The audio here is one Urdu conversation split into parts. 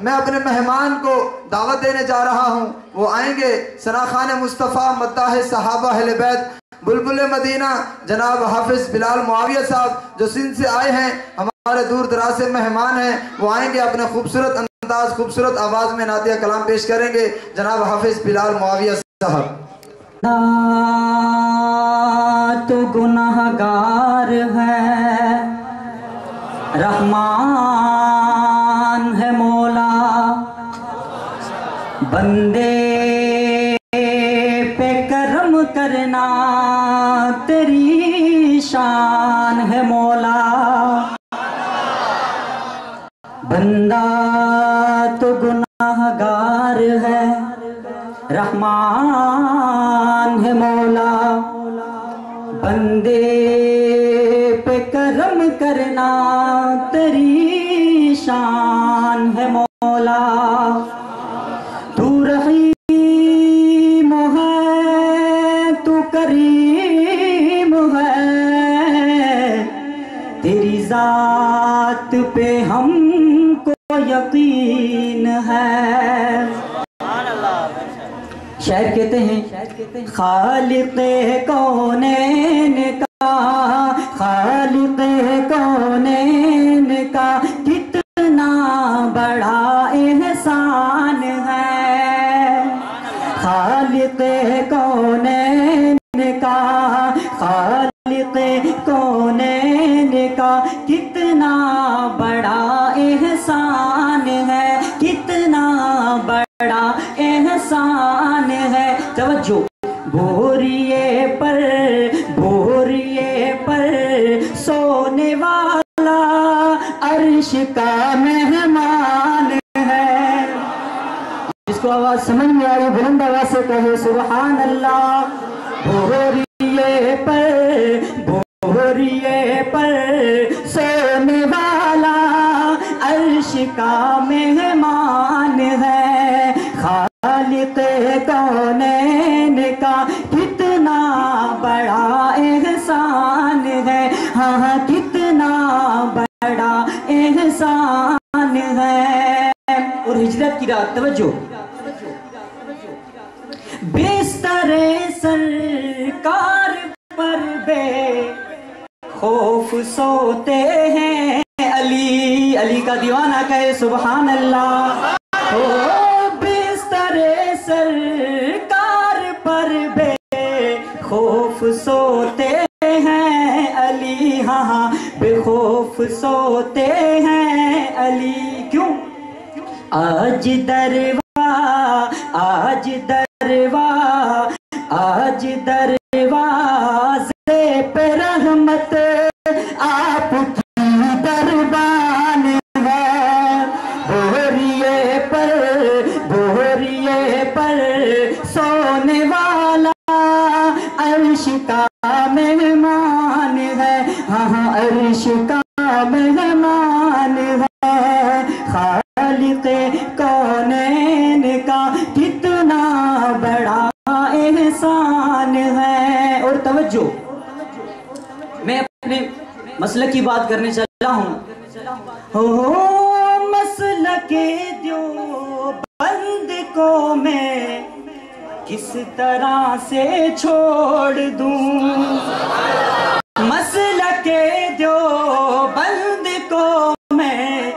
میں اپنے مہمان کو دعوت دینے جا رہا ہوں، وہ آئیں گے ثناخان مصطفیٰ مداح صحابہ اہل بیت بلبل مدینہ جناب حافظ بلال معاویہ صاحب جو سندھ سے آئے ہیں، ہمارے دور دراز سے مہمان ہیں، وہ آئیں گے اپنے خوبصورت انداز خوبصورت آواز میں نعتیہ کلام پیش کریں گے جناب حافظ بلال معاویہ صاحب۔ تو گناہگار ہے، رحمان ہے مولا، بندے پہ کرم کرنا تیری شان ہے مولا۔ بندہ تو گناہگار ہے، رحمان ہے مولا، بندے پہ کرم کرنا تیری شان ہے مولا۔ تو رحیم ہے، تو کریم ہے، تیری ذات پہ ہم کو یقین ہے۔ شاعر کہتے ہیں خالق کونین کا، خالق کونین کا کتنا بڑا احسان ہے۔ خالق کونین کا، خالق کونین کا کتنا بڑا احسان ہے، کتنا بڑا احسان ہے۔ توجہ، بوریے پر سونے والا عرش کا مہمان ہے۔ جس کو آواز سمجھ میں آئی بلند آواز سے کہے سبحان اللہ۔ بوریے پر سونے والا عرش کا مہمان ہے۔ خالق کونین کا کتنا بڑا احسان ہے، ہاں کتنا بڑا احسان ہے۔ اور ہجرت کی رات، توجہ، بستر سرکار پر بے خوف سوتے ہیں علی، علی کا دیوانہ کہے سبحان اللہ۔ بستر سرکار پر بے خوف سوتے ہیں علی، ہاں بے خوف سوتے ہیں علی۔ کیوں؟ آج دروازے پہ رحمت آپ کی دربان ہے۔ بوریے پر سونے والا عرش کا مہمان ہے، ہاں عرش کا مہمان ہے۔ خالق کونین کا کتنا بڑا احسان ہے۔ اور توجہ، میں اپنے مسلک کی بات کرنے چلا ہوں۔ مسلک دیوبند کو میں کس طرح سے چھوڑ دوں، مسلک دیوبند کو میں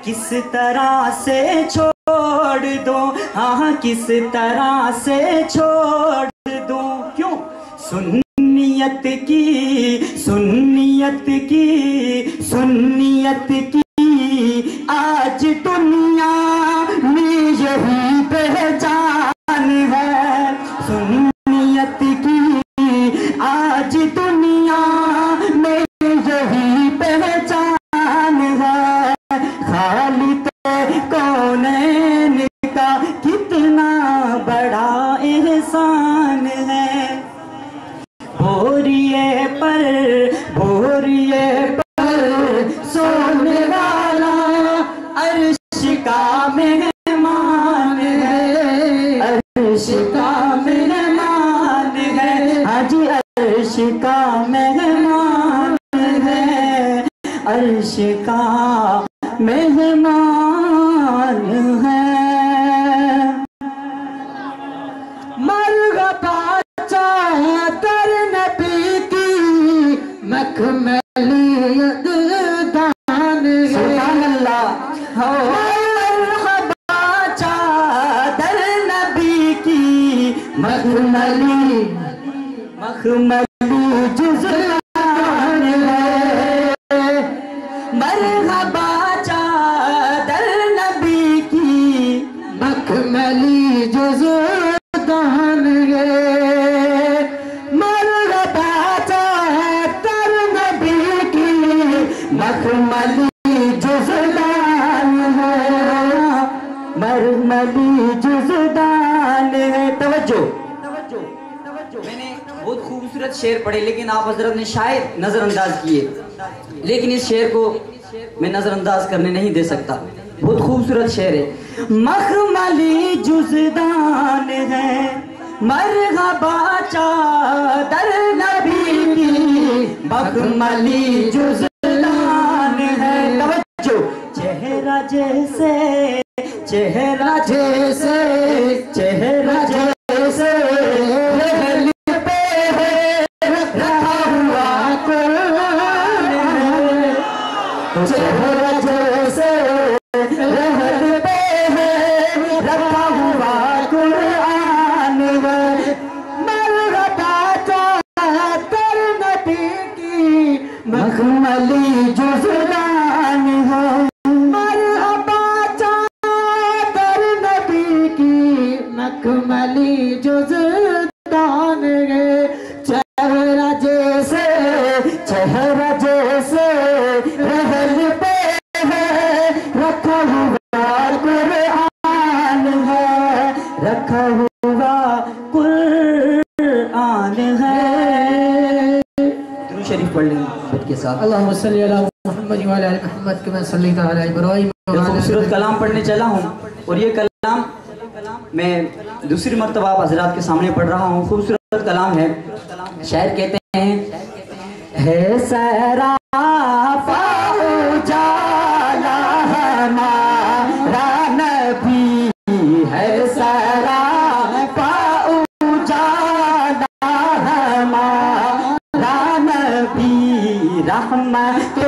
کس طرح سے چھوڑ دوں، ہاں کس طرح سے چھوڑ دوں۔ کیوں؟ سنیت کی آج دنیا میں یہی پہچان ہے۔ سنیت کی آج دنیا میں یہی پہچان ہے۔ خالق کونین کا کتنا بڑا احسان ہے۔ بوریے پر سونے والا عرش کا مہمان ہے، عرش کا مہمان ہے، ہاں جی عرش کا مہمان ہے، عرش کا مہمان مخملی جزدان ہے مرحبا چادر نبی کی مخملی جزدان ہے مرحبا چادر نبی کی مخملی جزدان ہے مرملی جزدان ہے. توجہ میں نے بہت خوبصورت شعر پڑھے لیکن آپ حضرت نے شاید نظر انداز کیے، لیکن اس شعر کو میں نظر انداز کرنے نہیں دے سکتا، بہت خوبصورت شعر ہے. مخملی جزدان ہے مرحبا چادر نبی کی مخملی جزدان ہے. توجہ چہرہ جیسے چہرہ جیسے چہرہ جیسے رحل پہ ہے رکھا ہوا قرآن ہے چہرہ جیسے رحل پہ ہے رکھا ہوا قرآن ہے مرحبا چادر نبی کی مخملی جزدان ہے مخملی جزدان ہے. چہرہ جیسے چہرہ جیسے رحل پہ ہے رکھا ہوا قرآن ہے رکھا ہوا قرآن ہے. درود شریف پڑھ لیں خود کے ساتھ. اللہم صلی علی محمد وعلی آل محمد کما صلیت علی ابراہیم. خوبصورت کلام پڑھنے چلا ہوں اور یہ کلام میں دوسری مرتبہ آپ حضرات کے سامنے پڑھ رہا ہوں. خوبصورت کلام ہے. شاعر کہتے ہیں ہے سراپا اجالا ہمارا نبی ہے سراپا اجالا ہمارا نبی رحمت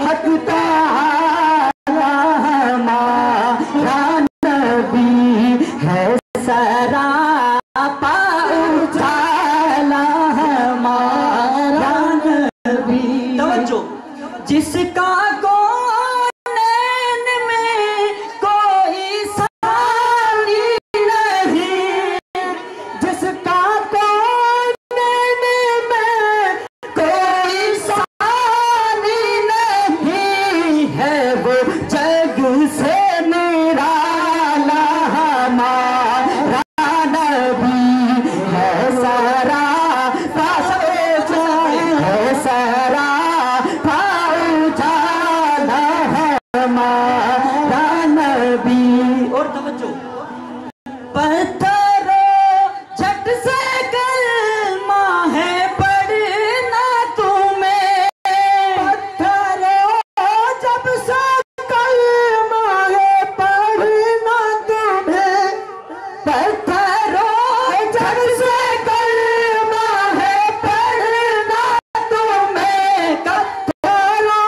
حق تعالی ہمارا نبی ہے سراپا اجالا ہمارا نبی. توجہ جس کا کونین میں کوئی ثانی نہیں جس کا کونین میں کوئی ثانی نہیں ہے وہ جگ سے نرالا ہمارا نبی ہے سراپا ہے سراپا اجالا ہمارا نبی. اور توجہ پتھرو جھٹ سے کلمہ ہے پڑھنا تمہیں پتھرو جب سے کلمہ ہے پڑھنا تمہیں پتھرو جب سے کلمہ ہے پڑھنا تمہیں پتھرو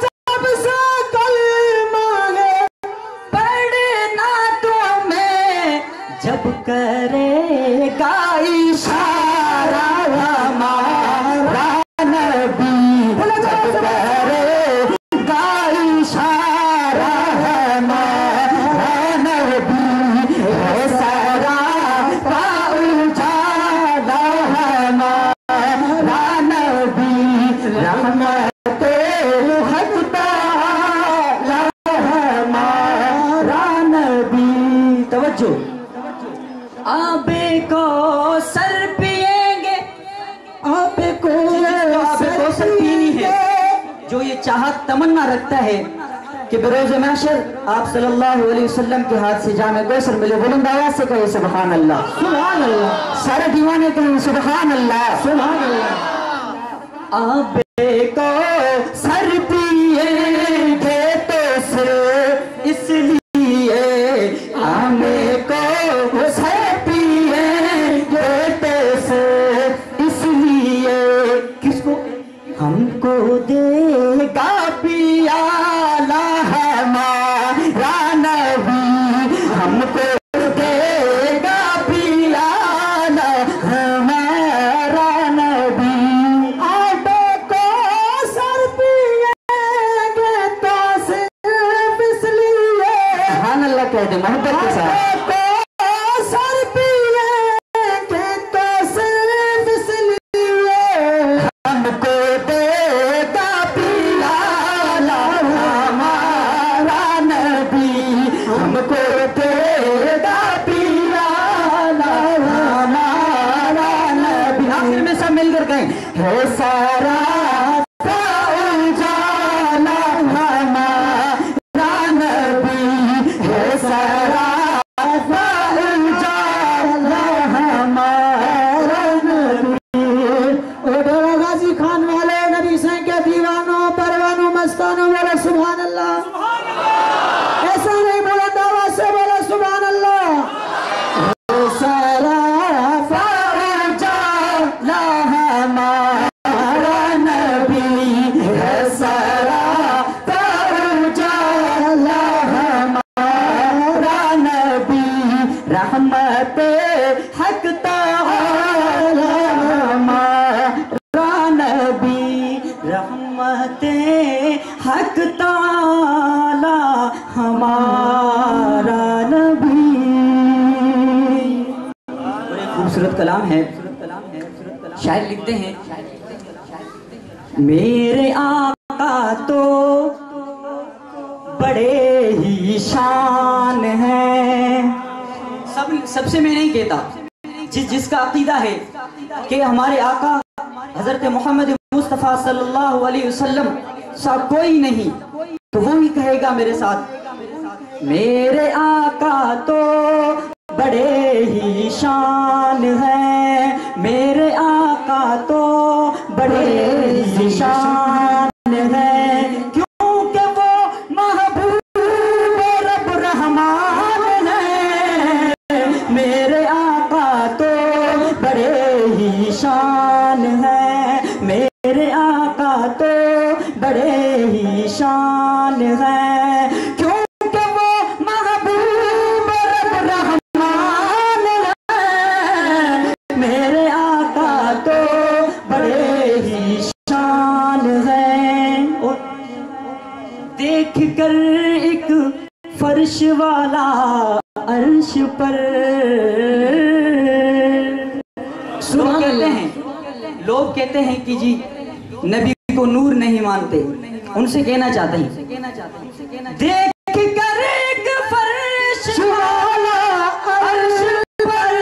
جب سے کلمہ ہے پڑھنا تمہیں جب کرے گا اشارہ ہمارا نبی جب کرے گا اشارہ ہمارا نبی ہے سراپا اجالا ہمارا نبی رحمت حق تعالی ہمارا نبی. توجہ آب کو سر پیئیں گے آب کو سر پینی ہے جو یہ چاہت تمنا رکھتا ہے کہ بروز محشر آپ صلی اللہ علیہ وسلم کے ہاتھ سے جام کوثر ملے. بلند آواز سے کہے سبحان اللہ سبحان اللہ. سارے دیوانے کہیں سبحان اللہ سبحان اللہ. آب کو سر پیئیں گے تو صرف اس لیے آمے کو سر پیئیں گے تو صرف اس لیے کس کو ہم کو دے گا پیالہ ہمارا نبی ہم کو دے گا پیالہ کہہ دیں محبت کے ساتھ سر پیے کہ تو صرف اس لیے ہم کو دے گا پلانا ہمارا نبی ہم کو دے گا پلانا ہمارا نبی آخر میں سب مل کر کہیں ہے سارا حق تعالی ہمارا نبی. اور ایک خوبصورت کلام ہے. شاعر لکھتے ہیں میرے آقا تو بڑے ہی شان ہیں. سب سے میں نہیں کہتا, جس کا عقیدہ ہے کہ ہمارے آقا حضرت محمد مصطفیٰ صلی اللہ علیہ وسلم سا کوئی نہیں تو وہی کہے گا میرے ساتھ میرے آقا تو بڑے ہی شان ہیں. میرے آقا تو بڑے ہی شان ہیں کیونکہ وہ محبوب رب رحمان ہیں. میرے آقا تو بڑے ہی شان ہیں. میرے آقا تو بڑے ہی شان ہیں کیونکہ وہ محبوب رب رحمان ہیں. میرے آقا تو بڑے ہی شان ہیں. اور دیکھ کر ایک فرش والا عرش پر لوگ کہتے ہیں کہ جی نبی کو نور نہیں مانتے. ان سے کہنا چاہتے ہیں دیکھ کر ایک فرش والا عرش پر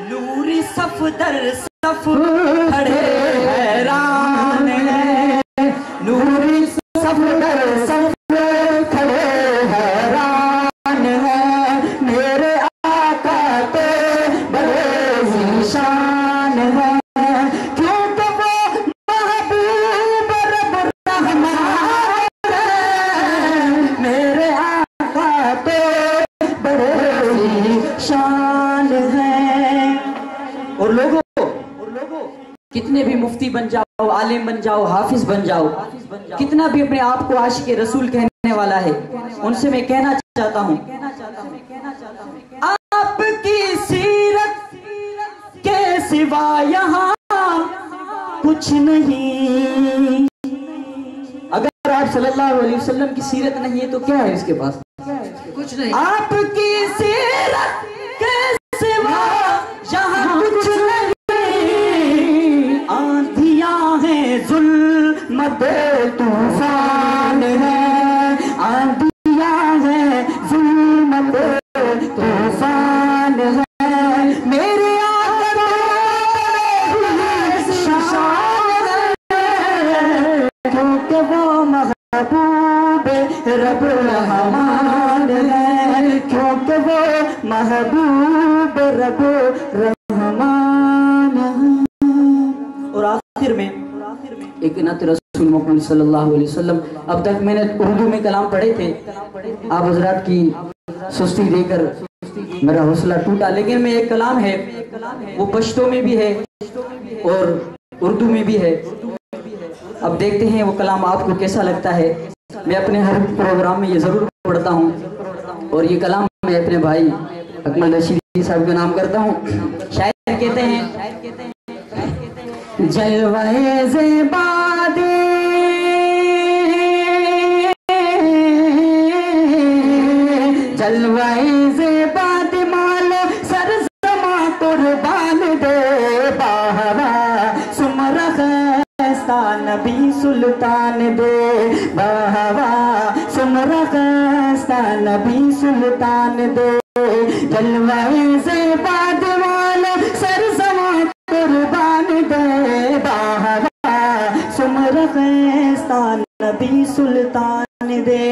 نوری صف در صف کھڑے حیران ہیں. نوری صف در صف کھڑے حیران ہیں. میرے آقا تو بڑے ہی شان ہیں کتنے بھی مفتی بن جاؤ, عالم بن جاؤ, حافظ بن جاؤ, کتنا بھی اپنے آپ کو عاشق رسول کہنے والا ہے, ان سے میں کہنا چاہتا ہوں آپ کی سیرت کے سوا یہاں کچھ نہیں. اگر آپ صلی اللہ علیہ وسلم کی سیرت نہیں ہے تو کیا ہے اس کے پاس؟ کچھ نہیں. آپ کی سیرت کے سوا یہاں کچھ نہیں. آندھیاں ہیں ظلمت طوفان ہے. آندھیاں ہیں ظلمت طوفان ہے. میرے آقا شان ہے کیونکہ وہ محبوب رب رحمان ہے. کیونکہ وہ محبوب رب رحمان ہے. اور آخر میں ایک نعت رسول محمد صلی اللہ علیہ وسلم. اب تک میں نے اردو میں کلام پڑھے تھے, آپ حضرات کی سستی دے کر میرا حوصلہ ٹوٹا, لیکن میں ایک کلام ہے وہ پشتو میں بھی ہے اور اردو میں بھی ہے. اب دیکھتے ہیں وہ کلام آپ کو کیسا لگتا ہے. میں اپنے ہر پروگرام میں یہ ضرور پڑھتا ہوں اور یہ کلام میں اپنے بھائی اکمل رشیدی صاحب کا نام کرتا ہوں. شاعر کہتے ہیں جلوہ زیبادے جلوائے زیباد مالو سر زما قربان دے باہوا سمر خیستہ نبی سلطان دے باہوا سمر خیستہ نبی سلطان دے جلوائے زیباد مالو سر زما قربان دے باہوا سمر خیستہ نبی سلطان دے.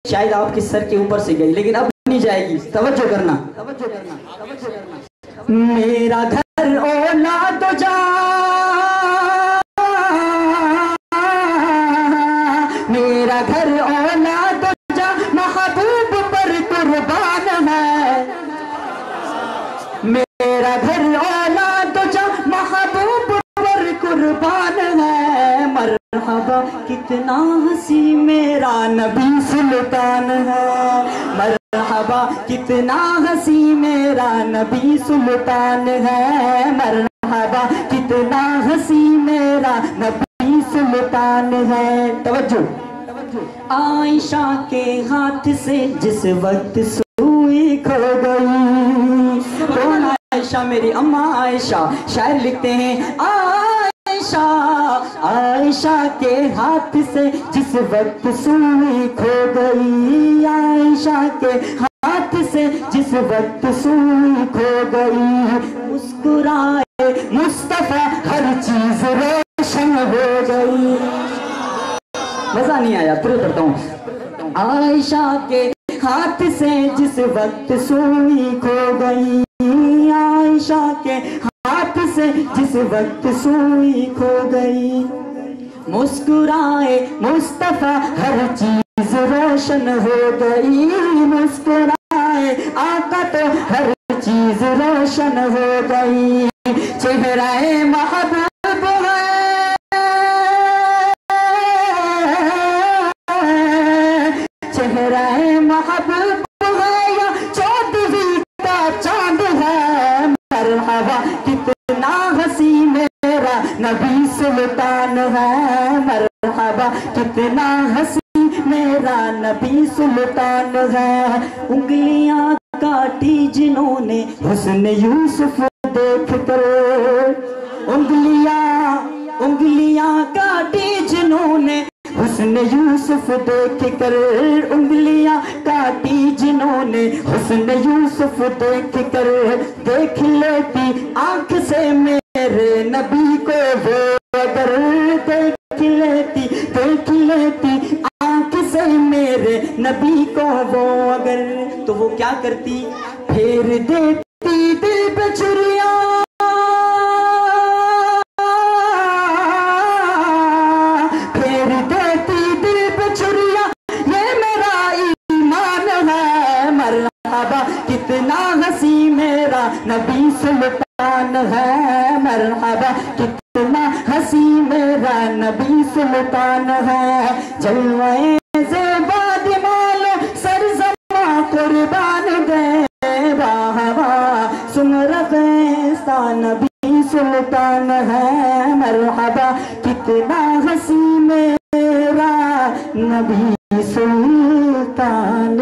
شاید آپ کے سر کے اوپر سے گئی لیکن اب نہیں جائے گی. توجہ کرنا. میرا گھر اولاد جا میرا گھر اولاد جا محبوب پر قربان ہے. میرا گھر اولاد جا محبوب پر قربان ہے. مرحبا کتنا ہنسی میرا نبی سلطان ہے. مرحبا کتنا ہنسی میرا نبی سلطان ہے. مرحبا کتنا ہنسی میرا نبی سلطان ہے. توجہ. عائشہ کے ہاتھ سے جس وقت سوئی کھو گئی. کون عائشہ؟ میری اماں عائشہ. شاعر لکھتے ہیں عائشہ عائشہ کے ہاتھ سے جس وقت سوئی کھو گئی. عائشہ کے ہاتھ سے جس وقت سوئی کھو گئی. مسکرائے مصطفیٰ ہر چیز روشن ہو گئی. مزہ نہیں آیا؟ پھر کرتا ہوں. عائشہ کے ہاتھ سے جس وقت سوئی کھو گئی. عائشہ کے ہاتھ سے جس وقت سوئی کھو گئی. مسکرائے مصطفیٰ ہر چیز روشن ہو گئی. مسکرائے آقا تو ہر چیز روشن ہو گئی. چہرہ محبوب ہے چہرہ محبوب ہے یا چودھویں کا چاند ہے. مرحبا کتنا ہنسی میرا نبی سلطان ہے. مرحبا کتنا ہنسی میرا نبی سلطان ہے. انگلیاں کاٹی جنہوں نے حسن یوسف دیکھ کر. انگلیاں کاٹی جنہوں نے حسن یوسف دیکھ کر. انگلیاں کاٹی جنہوں نے حسن یوسف دیکھ کر. دیکھ لیتی آنکھ سے میرے نبی کو وہ اگر. دیکھ لیتی آنکھ سے میرے نبی کو وہ اگر. تو وہ کیا کرتی؟ پھیر دیتی دل پہ چھریاں. پھیر دیتی دل پہ چھریاں. یہ میرا ایمان ہے. مرحبا کتنا ہنسی میرا نبی سلطان ہے. مرحبا کتنا ہنسی میرا نبی سلطان ہے. جلوائے زیباد مالو سر زما قربان دے باہوا سمر خیستہ نبی سلطان ہے. مرحبا کتنا ہنسی میرا نبی سلطان